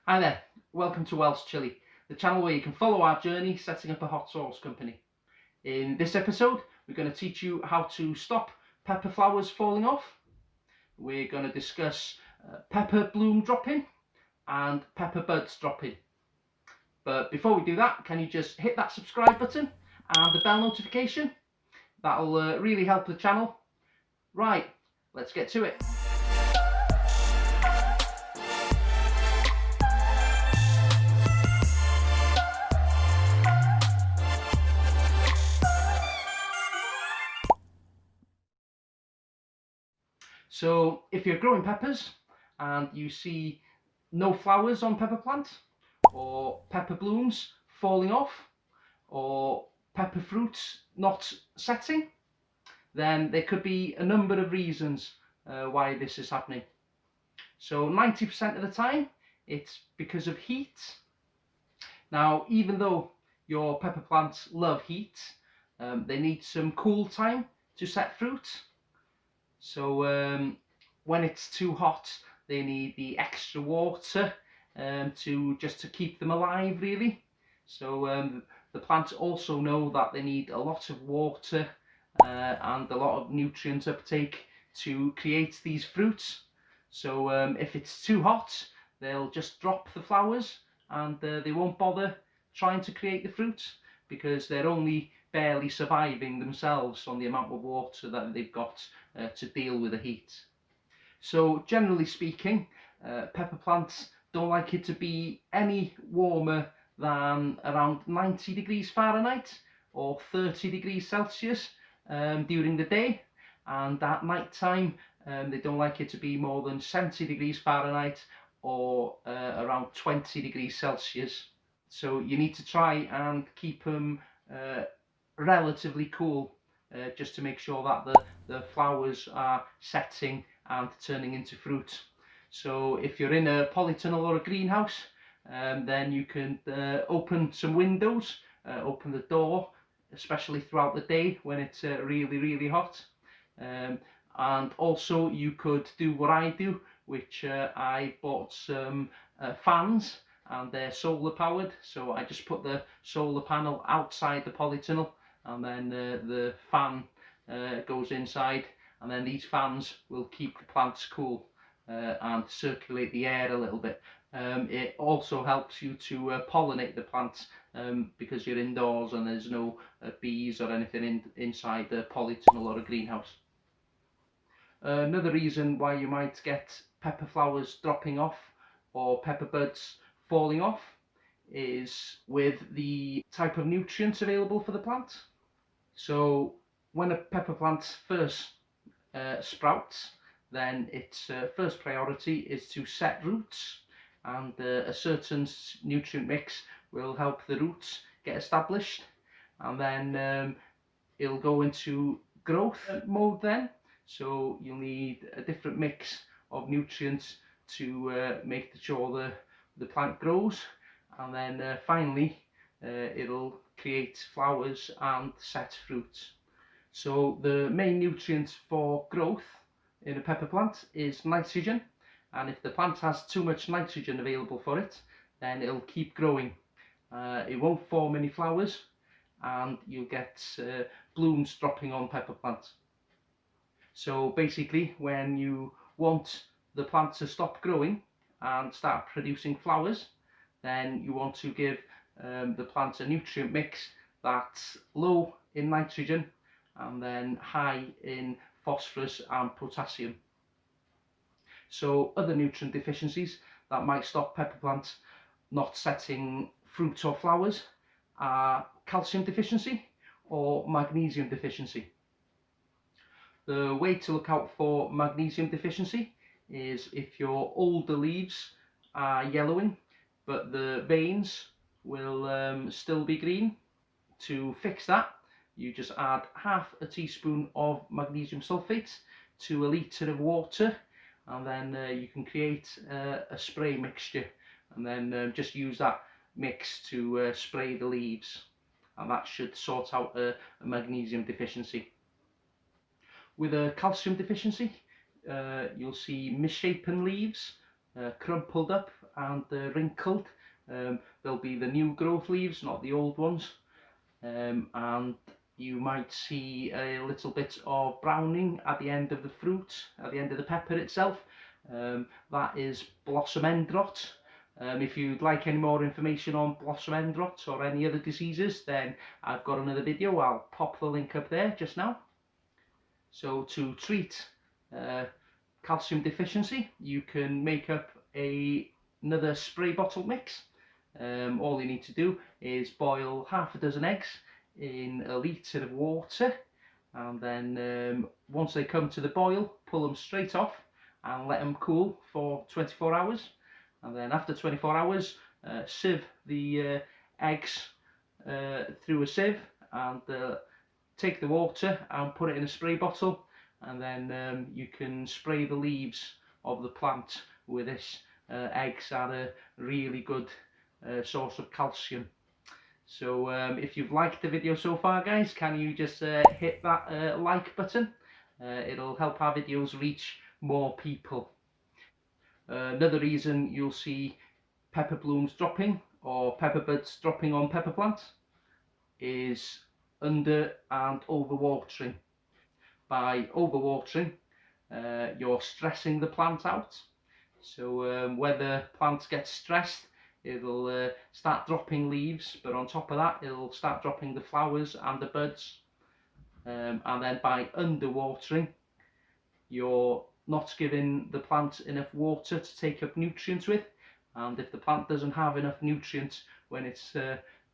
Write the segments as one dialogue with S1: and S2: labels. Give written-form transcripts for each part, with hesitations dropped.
S1: Hi there, welcome to Welsh Chili, the channel where you can follow our journey setting up a hot sauce company. In this episode, we're going to teach you how to stop pepper flowers falling off. We're going to discuss pepper bloom dropping and pepper buds dropping. But before we do that, can you just hit that subscribe button and the bell notification? That'll really help the channel. Right, let's get to it. So if you're growing peppers and you see no flowers on pepper plant, or pepper blooms falling off, or pepper fruits not setting, then there could be a number of reasons why this is happening. So 90% of the time it's because of heat. Now, even though your pepper plants love heat, they need some cool time to set fruit. So when it's too hot, they need the extra water to keep them alive, really. So the plants also know that they need a lot of water and a lot of nutrient uptake to create these fruits. So if it's too hot, they'll just drop the flowers and they won't bother trying to create the fruit, because they're only barely surviving themselves on the amount of water that they've got to deal with the heat. So generally speaking, pepper plants don't like it to be any warmer than around 90 degrees Fahrenheit or 30 degrees Celsius during the day, and at night time they don't like it to be more than 70 degrees Fahrenheit or around 20 degrees Celsius. So you need to try and keep them relatively cool, just to make sure that the flowers are setting and turning into fruit. So if you're in a polytunnel or a greenhouse, then you can open some windows, open the door, especially throughout the day when it's really hot. And also you could do what I do, which I bought some fans, and they're solar powered. So I just put the solar panel outside the polytunnel, and then the fan goes inside, and then these fans will keep the plants cool and circulate the air a little bit. It also helps you to pollinate the plants, because you're indoors and there's no bees or anything inside the polytunnel or a greenhouse. Another reason why you might get pepper flowers dropping off or pepper buds falling off is with the type of nutrients available for the plant. So when a pepper plant first sprouts, then its first priority is to set roots, and a certain nutrient mix will help the roots get established, and then it'll go into growth mode then. So you'll need a different mix of nutrients to make sure the plant grows, and then finally it'll create flowers and set fruit. So the main nutrient for growth in a pepper plant is nitrogen, and if the plant has too much nitrogen available for it, then it'll keep growing. It won't form any flowers, and you'll get blooms dropping on pepper plants. So basically, when you want the plant to stop growing and start producing flowers, then you want to give the plant a nutrient mix that's low in nitrogen and then high in phosphorus and potassium. So other nutrient deficiencies that might stop pepper plants not setting fruit or flowers are calcium deficiency or magnesium deficiency. The way to look out for magnesium deficiency is if your older leaves are yellowing but the veins will still be green. To fix that, you just add half a teaspoon of magnesium sulfate to a litre of water, and then you can create a spray mixture, and then just use that mix to spray the leaves, and that should sort out a magnesium deficiency. With a calcium deficiency, you'll see misshapen leaves, crumpled up and wrinkled. There'll be the new growth leaves, not the old ones. And you might see a little bit of browning at the end of the fruit, at the end of the pepper itself. That is blossom end rot. If you'd like any more information on blossom end rot or any other diseases, then I've got another video. I'll pop the link up there just now. So to treat calcium deficiency, you can make up another spray bottle mix. All you need to do is boil half a dozen eggs in a litre of water, and then once they come to the boil, pull them straight off and let them cool for 24 hours. And then after 24 hours, sieve the eggs through a sieve and take the water and put it in a spray bottle, and then you can spray the leaves of the plant with this. Eggs are a really good source of calcium. So if you've liked the video so far, guys, can you just hit that like button? It'll help our videos reach more people. Another reason you'll see pepper blooms dropping or pepper buds dropping on pepper plants is under and overwatering. By overwatering, you're stressing the plant out. So when the plant gets stressed, it'll start dropping leaves, but on top of that, it'll start dropping the flowers and the buds. And then by underwatering, you're not giving the plant enough water to take up nutrients with, and if the plant doesn't have enough nutrients when it's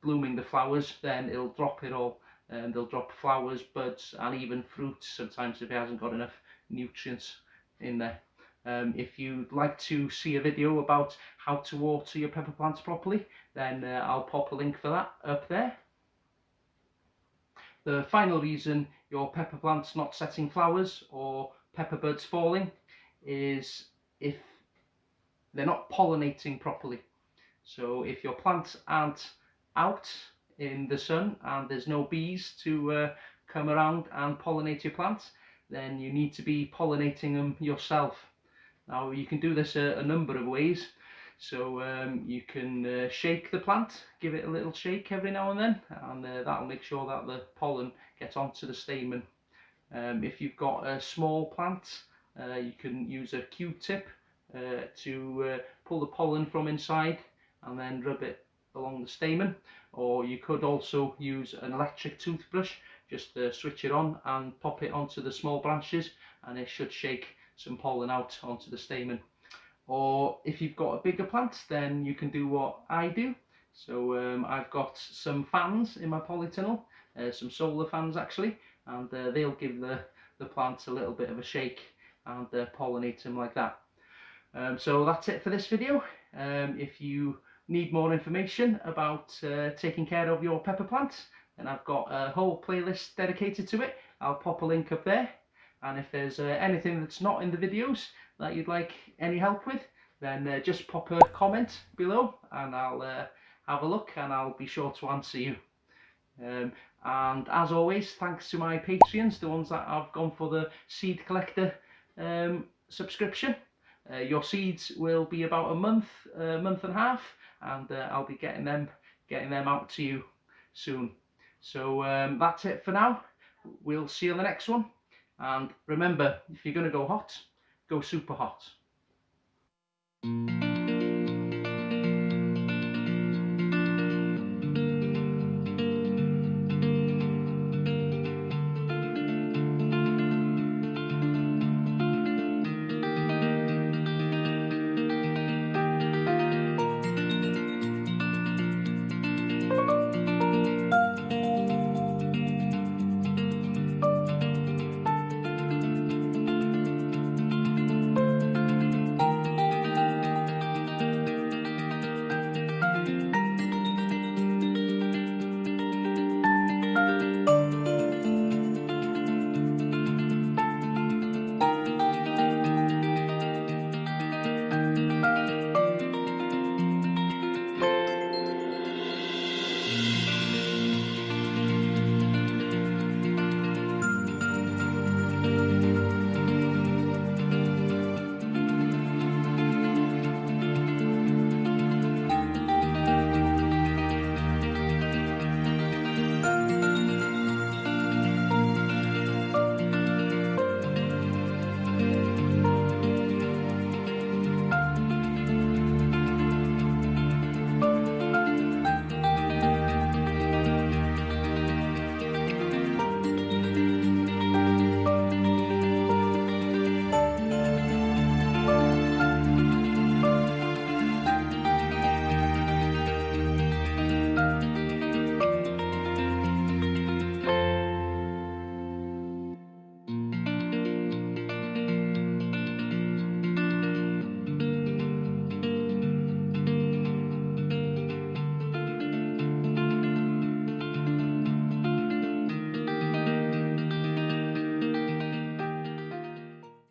S1: blooming the flowers, then it'll drop it all, and they'll drop flowers, buds, and even fruits sometimes if it hasn't got enough nutrients in there. If you'd like to see a video about how to water your pepper plants properly, then I'll pop a link for that up there. The final reason your pepper plant's not setting flowers or pepper buds falling is if they're not pollinating properly. So if your plants aren't out in the sun and there's no bees to come around and pollinate your plants, then you need to be pollinating them yourself. Now you can do this a number of ways. So you can shake the plant, give it a little shake every now and then, and that'll make sure that the pollen gets onto the stamen. If you've got a small plant, you can use a Q-tip to pull the pollen from inside and then rub it along the stamen, or you could also use an electric toothbrush, just switch it on and pop it onto the small branches, and it should shake some pollen out onto the stamen. Or if you've got a bigger plant, then you can do what I do. So I've got some fans in my polytunnel, some solar fans actually, and they'll give the plant a little bit of a shake and pollinate them like that. So that's it for this video. If you need more information about taking care of your pepper plants, then I've got a whole playlist dedicated to it. I'll pop a link up there. And if there's anything that's not in the videos that you'd like any help with, then just pop a comment below and I'll have a look and I'll be sure to answer you. And as always, thanks to my Patreons, the ones that have gone for the seed collector subscription. Your seeds will be about a month and a half, and I'll be getting them out to you soon. So that's it for now. We'll see you on the next one. And remember, if you're going to go hot, go super hot.